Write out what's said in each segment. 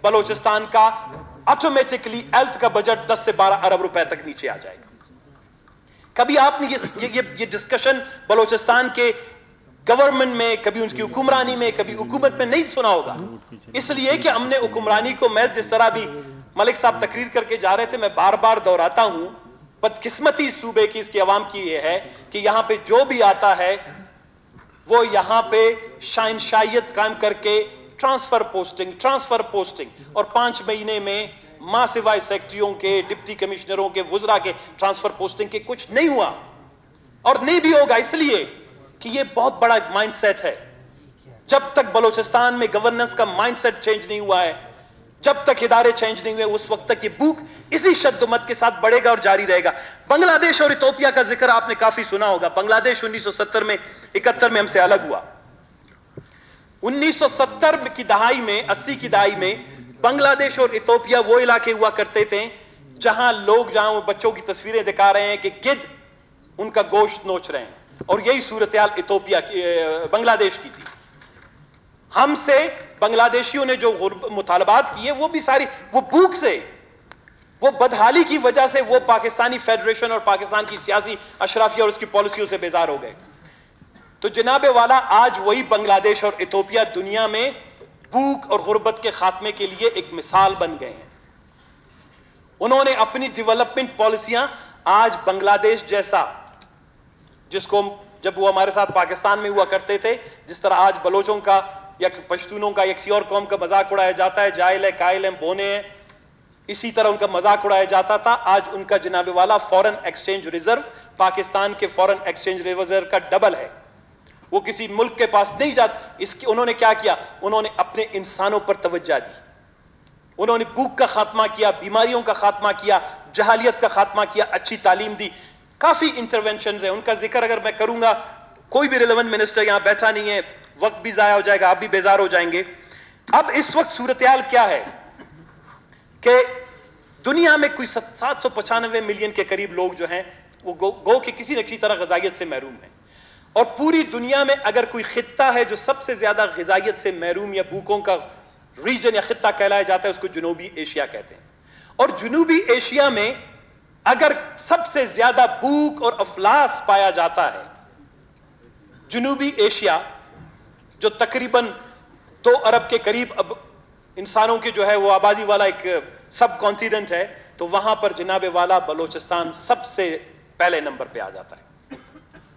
बलूचिस्तान का automatically health का budget 10 से 12 अरब रुपए तक नीचे आ जाएगा। कभी आपने ये डिस्कशन बलूचिस्तान के गवर्नमेंट में, कभी उनकी हुक्मरानी में, कभी हुकूमत में नहीं सुना होगा, इसलिए कि हमने हुक्मरानी को, मैं जिस तरह भी मलिक साहब तकरीर करके जा रहे थे, मैं बार बार दोहराता हूं, बदकिस्मती सूबे की, इसकी अवाम की ये है कि यहां पे जो भी आता है वो यहां पे शहनशाहियत कायम करके ट्रांसफर पोस्टिंग और 5 महीने में मां सिवाय सेक्रेटरियों के, डिप्टी कमिश्नरों के, वुजरा के ट्रांसफर पोस्टिंग के कुछ नहीं हुआ और नहीं भी होगा, इसलिए कि ये बहुत बड़ा माइंडसेट है। जब तक बलूचिस्तान में गवर्नेंस का माइंडसेट चेंज नहीं हुआ है, जब तक इदारे चेंज नहीं हुए, उस वक्त तक ये भूख इसी शद्दुमत के साथ बढ़ेगा और जारी रहेगा। बांग्लादेश और इथोपिया का जिक्र आपने काफी सुना होगा। बांग्लादेश 1970 में, 71 में हमसे अलग हुआ। 1970 की दहाई में, 80 की दहाई में बांग्लादेश और इथोपिया वो इलाके हुआ करते थे जहां लोग, जहां बच्चों की तस्वीरें दिखा रहे हैं कि गिद्ध उनका गोश्त नोच रहे हैं, और यही सूरत-ए-हाल इथोपिया की, बांग्लादेश की थी। हमसे बांग्लादेशियों ने जो मुतालबात किए वो भी सारी वो भूख से, वो बदहाली की वजह से वो पाकिस्तानी फेडरेशन और पाकिस्तान की सियासी अशराफिया और उसकी पॉलिसियों से बेजार हो गए। तो जनाबे वाला आज वही बांग्लादेश और इथोपिया दुनिया में भूख और गुर्बत के खात्मे के लिए एक मिसाल बन गए हैं। उन्होंने अपनी डेवलपमेंट पॉलिसियां आज बांग्लादेश जैसा, जिसको जब वो हमारे साथ पाकिस्तान में हुआ करते थे, जिस तरह आज बलोचों का या पश्तूनों का या किसी और कौम का मजाक उड़ाया जाता है, जाहिल है, कायल है, बोने हैं, इसी तरह उनका मजाक उड़ाया जाता था। आज उनका जनाबे वाला फॉरेन एक्सचेंज रिजर्व पाकिस्तान के फॉरेन एक्सचेंज रिजर्व का डबल है। वो किसी मुल्क के पास नहीं जाता। इसकी उन्होंने क्या किया? उन्होंने अपने इंसानों पर तवज्जो दी, उन्होंने भूख का खात्मा किया, बीमारियों का खात्मा किया, जहालियत का खात्मा किया, अच्छी तालीम दी। काफी इंटरवेंशन है, उनका जिक्र अगर मैं करूंगा, कोई भी रिलेवेंट मिनिस्टर यहां बैठा नहीं है, वक्त भी जाया हो जाएगा, आप भी बेजार हो जाएंगे। अब इस वक्त सूरत-ए-हाल क्या है कि दुनिया में कोई 795 मिलियन के करीब लोग जो हैं वो गो के किसी न किसी तरह ग़िज़ाइयत से महरूम हैं, और पूरी दुनिया में अगर कोई खित्ता है जो सबसे ज्यादा ग़िज़ाइयत से महरूम या भूखों का रीजन या खित्ता कहलाया जाता है, उसको जनूबी एशिया कहते हैं। और जनूबी एशिया में अगर सबसे ज्यादा भूख और अफलास पाया जाता है, जनूबी एशिया जो तकरीबन 2 अरब के करीब अब इंसानों की जो है वो आबादी वाला एक सब कॉन्टिनेंट है, तो वहां पर जनाबे वाला बलूचिस्तान सबसे पहले नंबर पे आ जाता है।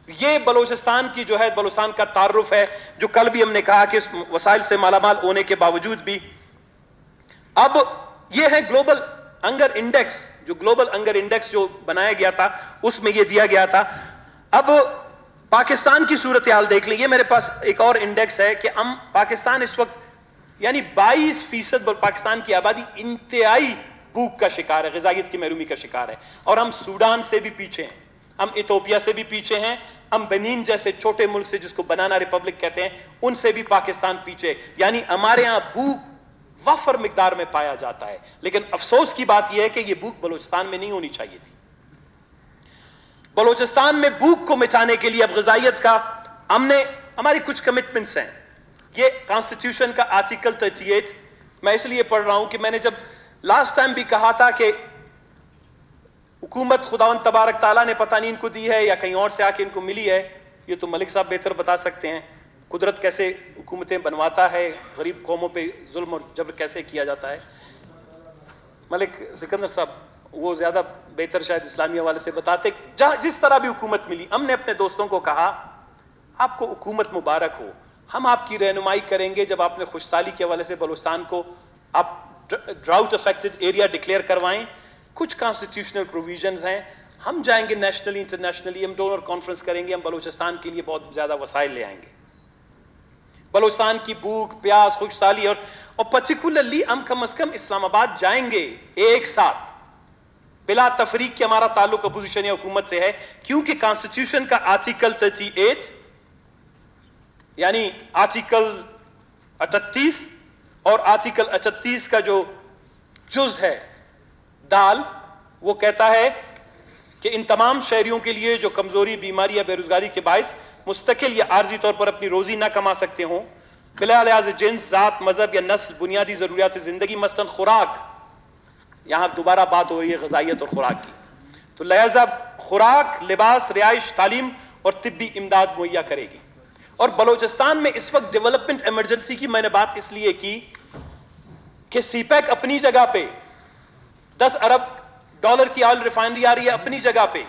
ये बलूचिस्तान की जो है, बलूचिस्तान का तारुफ है, जो कल भी हमने कहा कि वसाइल से मालामाल होने के बावजूद भी। अब ये है ग्लोबल हंगर इंडेक्स, जो ग्लोबल हंगर इंडेक्स जो बनाया गया था उसमें ये दिया गया था। अब पाकिस्तान की सूरत-ए-हाल देख लीजिए, मेरे पास एक और इंडेक्स है कि हम पाकिस्तान इस वक्त यानी 22% पाकिस्तान की आबादी इंतहाई भूख का शिकार है, ग़िज़ाइयत की महरूमी का शिकार है, और हम सूडान से भी पीछे हैं, हम इथोपिया से भी पीछे हैं, हम बेनीन जैसे छोटे मुल्क से, जिसको बनाना रिपब्लिक कहते हैं, उनसे भी पाकिस्तान पीछे। यानी हमारे यहां भूख वफर मिकदार में पाया जाता है, लेकिन अफसोस की बात यह है कि यह भूख बलूचिस्तान में नहीं होनी चाहिए थी। बलूचिस्तान में भूख को मिटाने के लिए अब ग़िज़ाइयत का हमने, हमारी कुछ कमिटमेंट्स हैं। ये कॉन्स्टिट्यूशन का आर्टिकल 38 मैं इसलिए पढ़ रहा हूं कि मैंने जब लास्ट टाइम भी कहा था कि हुकूमत खुदावंद तबारक ताला ने पता नहीं इनको दी है या कहीं और से आके इनको मिली है, ये तो मलिक साहब बेहतर बता सकते हैं। कुदरत कैसे हुकूमतें बनवाता है, गरीब कौमों पे जुल्म और जबर कैसे किया जाता है। मलिक सिकंदर साहब वो ज्यादा बेहतर शायद इस्लामी हवाले से बताते। जिस तरह भी हुकूमत मिली, हमने अपने दोस्तों को कहा आपको हुकूमत मुबारक हो, हम आपकी रहनुमाई करेंगे जब आपने खुशहाली के हवाले से बलूचिस्तान को आप ड्राउट अफेक्टेड एरिया डिक्लेयर करवाएं। कुछ कॉन्स्टिट्यूशनल प्रोविजंस हैं, हम जाएंगे नेशनली इंटरनेशनली, हम डोनर कॉन्फ्रेंस करेंगे, हम बलूचिस्तान के लिए बहुत ज्यादा वसाइल ले आएंगे। बलूचिस्तान की भूख प्यास खुशहाली और पर्टिकुलरली हम कम से कम इस्लामाबाद जाएंगे एक साथ, बिला तफरीक के। हमारा ताल्लुक अपोजिशन या हुकूमत से है, क्योंकि कॉन्स्टिट्यूशन का आर्टिकल 38 यानी आर्टिकल 38 और आर्टिकल 38 का जो जुज है दाल, वो कहता है कि इन तमाम शहरियों के लिए जो कमजोरी, बीमारी या बेरोजगारी के बायस मुस्तकिल या आर्जी तौर पर अपनी रोजी ना कमा सकते हों, بلا لحاظ جنس، ذات، مذہب یا نسل، بنیادی ضروریات زندگی مثلاً خوراک، یہاں دوبارہ بات ہو رہی ہے غذائیت اور خوراک کی، تو لہذا خوراک، لباس، رہائش، تعلیم اور طبی امداد مہیا کرے گی. اور بلوچستان میں اس وقت ڈیولپمنٹ ایمرجنسی کی میں نے بات اس لیے کی کہ سی پیک اپنی جگہ پہ 10 ارب ڈالر کی آئل ریفائنری آ رہی ہے اپنی جگہ پہ،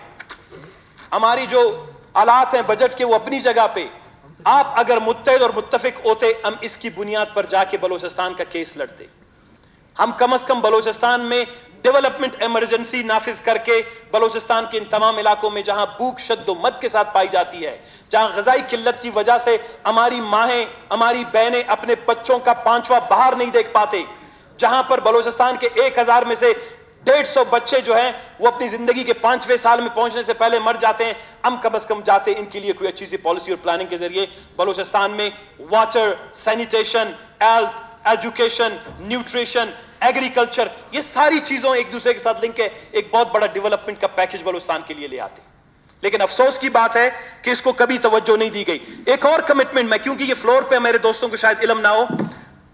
ہماری جو آلات ہیں بجٹ کے وہ اپنی جگہ پہ. آپ اگر متحد اور متفق ہوتے ہم اس کی بنیاد پر جا کے بلوچستان کا کیس لڑتے. ہم کم از کم بلوچستان میں ڈیولپمنٹ ایمرجنسی نافذ کر کے بلوچستان کے ان تمام علاقوں میں جہاں بھوک شد و مد کے ساتھ پائی جاتی ہے، جہاں غذائی قلت کی وجہ سے ہماری ماہیں، ہماری بہنیں اپنے بچوں کا 5واں باہر نہیں دیکھ پاتے، جہاں پر بلوچستان کے 1000 میں سے 150 بچے جو ہیں وہ اپنی زندگی کے 5ویں سال میں پہنچنے سے پہلے مر جاتے ہیں، ہم کم از کم جاتے ان کے لیے کوئی اچھی سی پالیسی اور پلاننگ کے ذریعے بلوچستان میں water, sanitation, health, education, nutrition, agriculture, یہ ساری چیزوں ایک دوسرے کے ساتھ لنک ہے، ایک بہت بڑا ڈیولپمنٹ کا پیکج بلوچستان کے لیے لے آتے. لیکن افسوس کی بات ہے کہ اس کو کبھی توجہ نہیں دی گئی. ایک اور کمٹمنٹ میں، کیونکہ یہ فلور پہ میرے دوستوں کو شاید علم نہ ہو،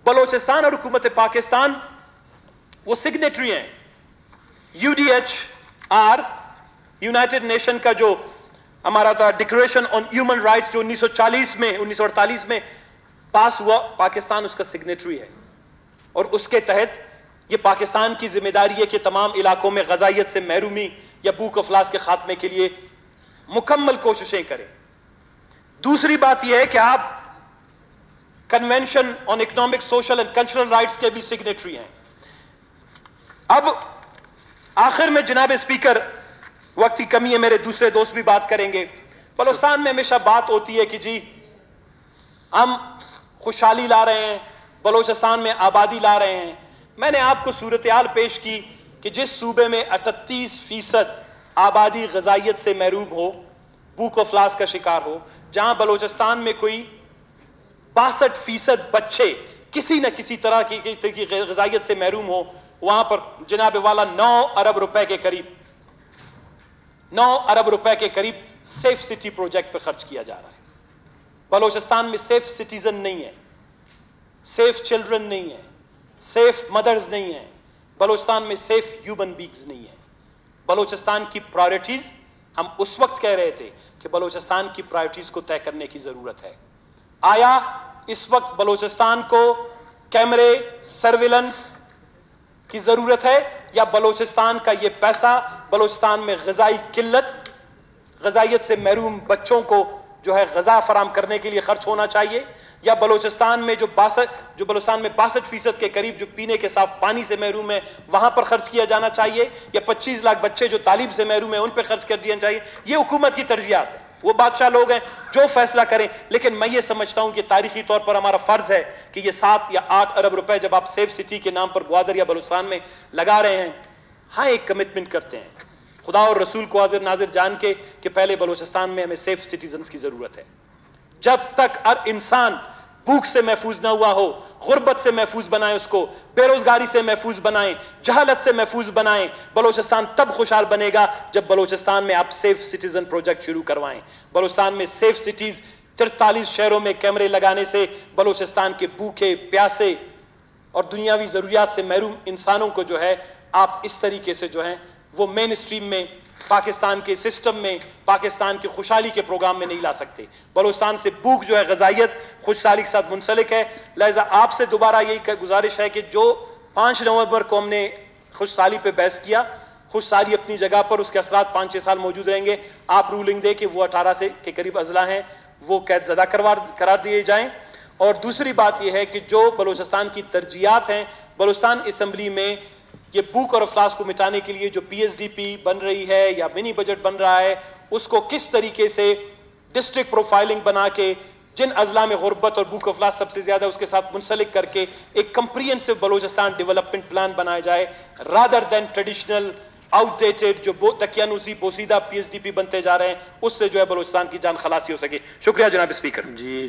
بلوچستان اور حکومت پاکستان وہ سگنیٹری ہیں UDHR، یونائٹڈ نیشن کا جو ہمارا تھا ڈکلریشن آن ہیومن رائٹس جو 1948 میں پاس ہوا، پاکستان اس کا سگنیٹری ہے. اور اس کے تحت یہ پاکستان کی ذمہ داری ہے کہ تمام علاقوں میں غذائیت سے محرومی یا بھوک افلاس کے خاتمے کے لیے مکمل کوششیں کریں. دوسری بات یہ ہے کہ آپ convention on economic, social and cultural rights کے بھی سگنیٹری ہیں. اب آخر میں جناب اسپیکر، وقت کی کمی ہے، میرے دوسرے دوست بھی بات کریں گے. بلوچستان میں ہمیشہ بات ہوتی ہے کہ جی ہم خوشحالی لا رہے ہیں، بلوچستان میں آبادی لا رہے ہیں. میں نے آپ کو صورتحال پیش کی کہ جس صوبے میں 38% آبادی غذائیت سے محروم ہو، بھوک افلاس کا شکار ہو، جہاں بلوچستان میں کوئی 62% بچے کسی نہ کسی طرح کی غذائیت سے محروم ہو، وہاں پر جناب والا 9 ارب روپے کے قریب سیف سٹی پروجیکٹ پر خرچ کیا جا رہا ہے. بلوچستان میں سیف سٹیزن نہیں ہے، سیف چلڈرن نہیں ہے، سیف مدرز نہیں ہیں، بلوچستان میں سیف ہیومن بینگز نہیں ہیں. بلوچستان کی پرائرٹیز، ہم اس وقت کہہ رہے تھے کہ بلوچستان کی پرائرٹیز کو طے کرنے کی ضرورت ہے. آیا اس وقت بلوچستان کو کیمرے، سرویلنس کی ضرورت ہے، یا بلوچستان کا یہ پیسہ بلوچستان میں غذائی قلت، غذائیت سے محروم بچوں کو جو ہے غذا فراہم کرنے کے لیے خرچ ہونا چاہیے، یا بلوچستان میں جو بلوچستان میں 62% کے قریب جو پینے کے صاف پانی سے محروم ہے وہاں پر خرچ کیا جانا چاہیے، یا 25 لاکھ بچے جو تعلیم سے محروم ہیں ان پہ خرچ کر دیا چاہیے؟ یہ حکومت کی ترجیحات ہے، وہ بادشاہ لوگ ہیں جو فیصلہ کریں. لیکن میں یہ سمجھتا ہوں کہ تاریخی طور پر ہمارا فرض ہے کہ یہ 7 یا 8 ارب روپے جب آپ سیف سٹی کے نام پر گوادر یا بلوچستان میں لگا رہے ہیں، ہاں ایک کمٹمنٹ کرتے ہیں خدا اور رسول کو حاضر ناظر جان کے کہ پہلے بلوچستان میں ہمیں سیف سٹیزنز کی ضرورت ہے. جب تک ہر انسان بھوک سے محفوظ نہ ہوا ہو، غربت سے محفوظ بنائیں، اس کو بے روزگاری سے محفوظ بنائیں، جہالت سے محفوظ بنائیں. بلوچستان تب خوشحال بنے گا جب بلوچستان میں آپ سیف سٹیزن پروجیکٹ شروع کروائیں. بلوچستان میں سیف سٹیز 43 شہروں میں کیمرے لگانے سے بلوچستان کے بھوکے، پیاسے اور دنیاوی ضروریات سے محروم انسانوں کو جو ہے آپ اس طریقے سے جو ہیں وہ مین اسٹریم میں، پاکستان کے سسٹم میں، پاکستان کی خوشحالی کے پروگرام میں نہیں لا سکتے. بلوچستان سے بھوک جو ہے غذائیت خوشحالی کے ساتھ منسلک ہے. لہذا آپ سے دوبارہ یہی گزارش ہے کہ جو 5 نومبر کو ہم نے خوشحالی پہ بحث کیا، خوشحالی اپنی جگہ پر، اس کے اثرات 5-6 سال موجود رہیں گے. آپ رولنگ دے کہ وہ 18 سے کے قریب اضلاع ہیں وہ قید زدہ قرار دیے جائیں. اور دوسری بات یہ ہے کہ جو بلوچستان کی ترجیحات ہیں، بلوچستان اسمبلی میں یہ بھوک اور افلاس کو مٹانے کے لیے جو PSDP بن رہی ہے یا منی بجٹ بن رہا ہے، اس کو کس طریقے سے ڈسٹرکٹ پروفائلنگ بنا کے جن اضلاع میں غربت اور بھوک افلاس سب سے زیادہ اس کے ساتھ منسلک کر کے ایک کمپریہنسو بلوچستان ڈیولپمنٹ پلان بنایا جائے، rather than traditional out dated جو دقیانوسی بوسیدہ PSDP بنتے جا رہے ہیں، اس سے جو ہے بلوچستان کی جان خلاصی ہو سکے. شکریہ جناب اسپیکر. جی